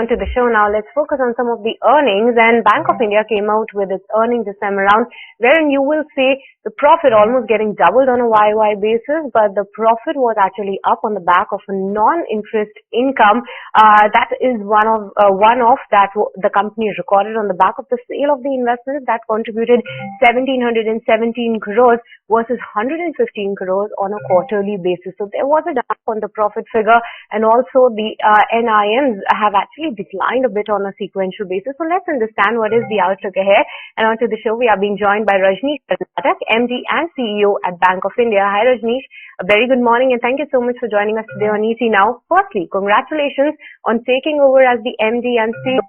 on to the show now. Let's focus on some of the earnings. And Bank of India came out with its earnings this time around, wherein you will see the profit almost getting doubled on a YY basis, but the profit was actually up on the back of a non-interest income. That is one-off that the company recorded on the back of the sale of the investments that contributed 1,717 crores versus 115 crores on a quarterly basis. So there was a drop on the profit figure, and also the NIMs have actually declined a bit on a sequential basis. So let's understand what is the outlook ahead. And onto the show, we are being joined by Rajneesh Karnatak, MD and CEO at Bank of India. Hi Rajneesh, a very good morning and thank you so much for joining us today on ET Now. Firstly, congratulations on taking over as the MD and CEO.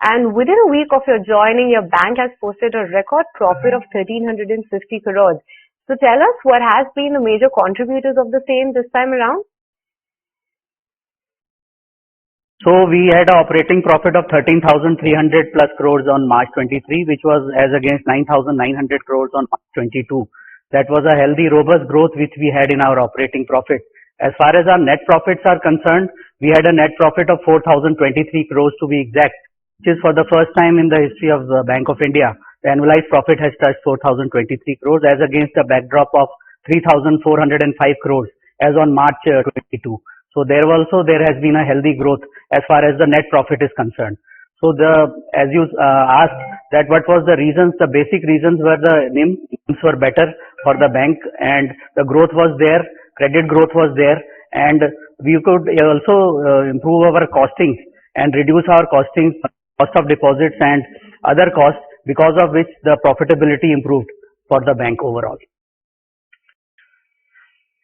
And within a week of your joining, your bank has posted a record profit of 1,350 crores. So tell us what has been the major contributors of the same this time around. So we had an operating profit of 13,300 plus crores on March 23, which was as against 9,900 crores on March 22. That was a healthy, robust growth which we had in our operating profit. As far as our net profits are concerned, we had a net profit of 4,023 crores to be exact, which is for the first time in the history of the Bank of India. The annualized profit has touched 4,023 crores as against a backdrop of 3,405 crores as on March 22. So there has been a healthy growth as far as the net profit is concerned. So as you asked that what was the reasons, the basic reasons were the NIMs were better for the bank and the growth was there, credit growth was there, and we could also improve our costings and reduce our costings, cost of deposits and other costs, because of which the profitability improved for the bank overall.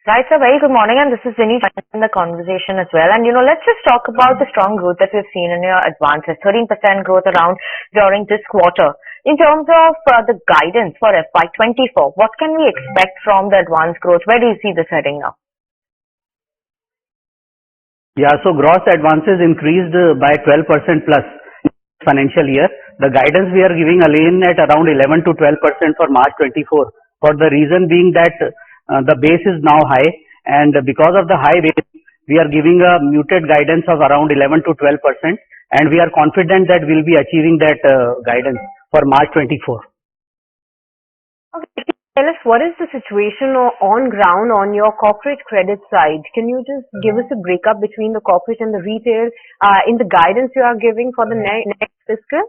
Right, sir. Very good morning, and this is Vinny in the conversation as well. And let's just talk about the strong growth that we've seen in your advances, 13% growth around during this quarter. In terms of the guidance for FY2024, what can we expect from the advance growth? Where do you see this heading now? Yeah, so gross advances increased by 12% plus financial year. The guidance we are giving again at around 11 to 12% for March 24, for the reason being that the base is now high, and because of the high base, we are giving a muted guidance of around 11 to 12%, and we are confident that we'll be achieving that guidance for March 24. Okay, tell us what is the situation on ground on your corporate credit side. Can you just give us a breakup between the corporate and the retail in the guidance you are giving for the next fiscal?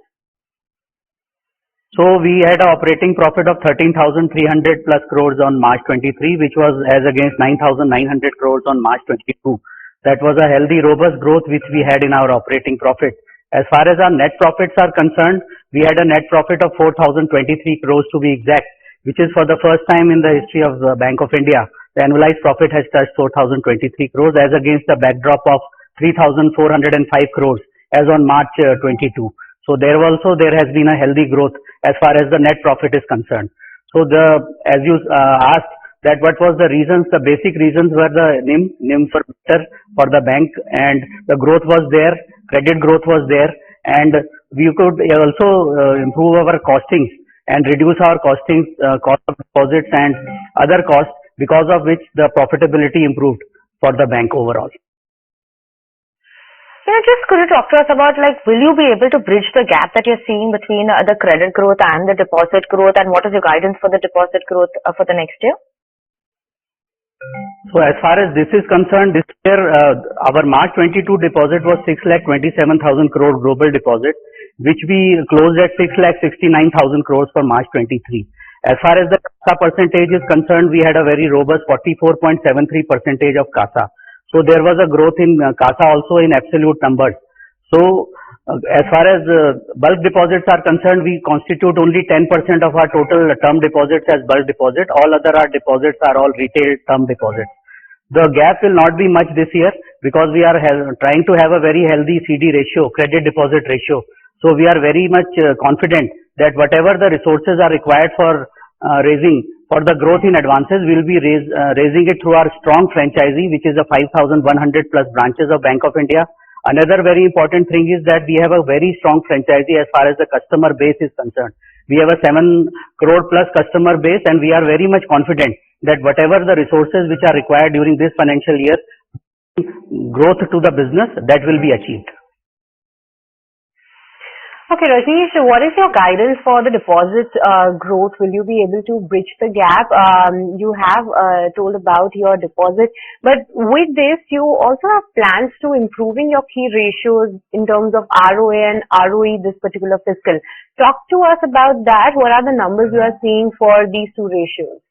So we had an operating profit of 13,300 plus crores on March 23, which was as against 9,900 crores on March 22. That was a healthy, robust growth which we had in our operating profit. As far as our net profits are concerned, we had a net profit of 4,023 crores to be exact, which is for the first time in the history of the Bank of India. The annualized profit has touched 4,023 crores as against a backdrop of 3,405 crores as on March 22. So there has been a healthy growth as far as the net profit is concerned. So as you asked that what was the reasons, the basic reasons were the NIMs were better for the bank and the growth was there, credit growth was there, and we could also improve our costings and reduce our costings, cost of deposits and other costs, because of which the profitability improved for the bank overall. Just could you talk to us about, will you be able to bridge the gap that you're seeing between the credit growth and the deposit growth, and what is your guidance for the deposit growth for the next year? So as far as this is concerned, this year our March 22 deposit was 6,27,000 crore global deposit, which we closed at 6,69,000 crores for March 23. As far as the CASA percentage is concerned, we had a very robust 44.73% of CASA. So there was a growth in CASA also in absolute numbers. So as far as bulk deposits are concerned, we constitute only 10% of our total term deposits as bulk deposit. All other deposits are all retail term deposits. The gap will not be much this year because we are trying to have a very healthy CD ratio, credit deposit ratio. So we are very much confident that whatever the resources are required for raising for the growth in advances, we will be raising it through our strong franchisee, which is a 5,100 plus branches of Bank of India. Another very important thing is that we have a very strong franchisee as far as the customer base is concerned. We have a 7 crore plus customer base, and we are very much confident that whatever the resources which are required during this financial year, growth to the business, that will be achieved. Okay, Rajneesh, what is your guidance for the deposit growth? Will you be able to bridge the gap? You have told about your deposit, but with this, you also have plans to improving your key ratios in terms of ROA and ROE this particular fiscal. Talk to us about that. What are the numbers you are seeing for these two ratios?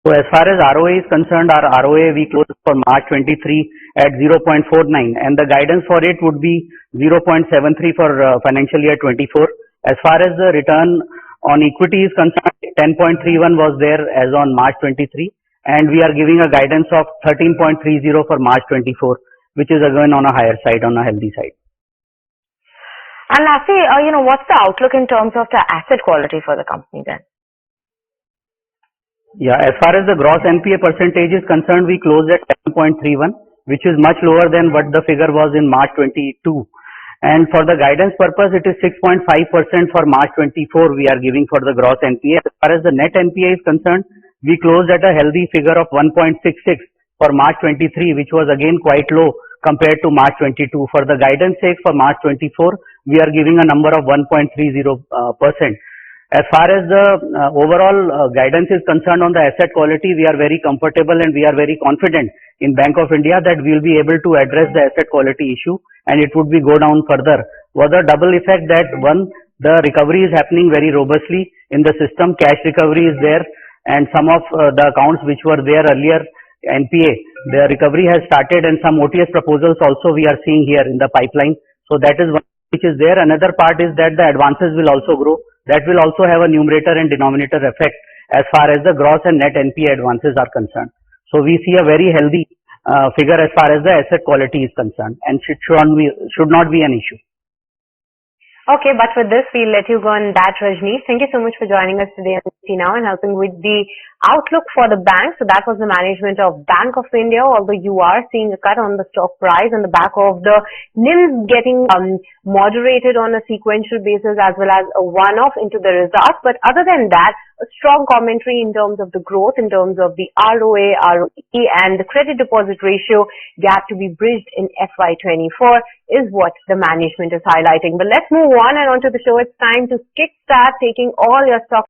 So as far as ROA is concerned, our ROA we closed for March 23 at 0.49 and the guidance for it would be 0.73 for financial year 24. As far as the return on equity is concerned, 10.31 was there as on March 23 and we are giving a guidance of 13.30 for March 24, which is again on a higher side, on a healthy side. And lastly, what's the outlook in terms of the asset quality for the company then? Yeah, as far as the gross NPA percentage is concerned, we closed at 7.31, which is much lower than what the figure was in March 22. And for the guidance purpose, it is 6.5% for March 24 we are giving for the gross NPA. As far as the net NPA is concerned, we closed at a healthy figure of 1.66 for March 23, which was again quite low compared to March 22. For the guidance sake for March 24, we are giving a number of 1.30%. As far as the overall guidance is concerned on the asset quality, we are very comfortable and we are very confident in Bank of India that we will be able to address the asset quality issue and it would be go down further. Was a double effect that one, the recovery is happening very robustly in the system, cash recovery is there and some of the accounts which were there earlier, NPA, the recovery has started and some OTS proposals also we are seeing here in the pipeline. So that is one which is there. Another part is that the advances will also grow. That will also have a numerator and denominator effect as far as the gross and net NPA advances are concerned. So we see a very healthy figure as far as the asset quality is concerned and should not be an issue. Okay, but with this, we'll let you go on that, Rajneesh. Thank you so much for joining us today on Now and helping with the outlook for the bank. So that was the management of Bank of India, although you are seeing a cut on the stock price on the back of the NIMs getting moderated on a sequential basis as well as a one-off into the results. But other than that, a strong commentary in terms of the growth, in terms of the ROA, ROE and the credit deposit ratio gap to be bridged in FY24 is what the management is highlighting. But let's move on and onto the show. It's time to kickstart taking all your stock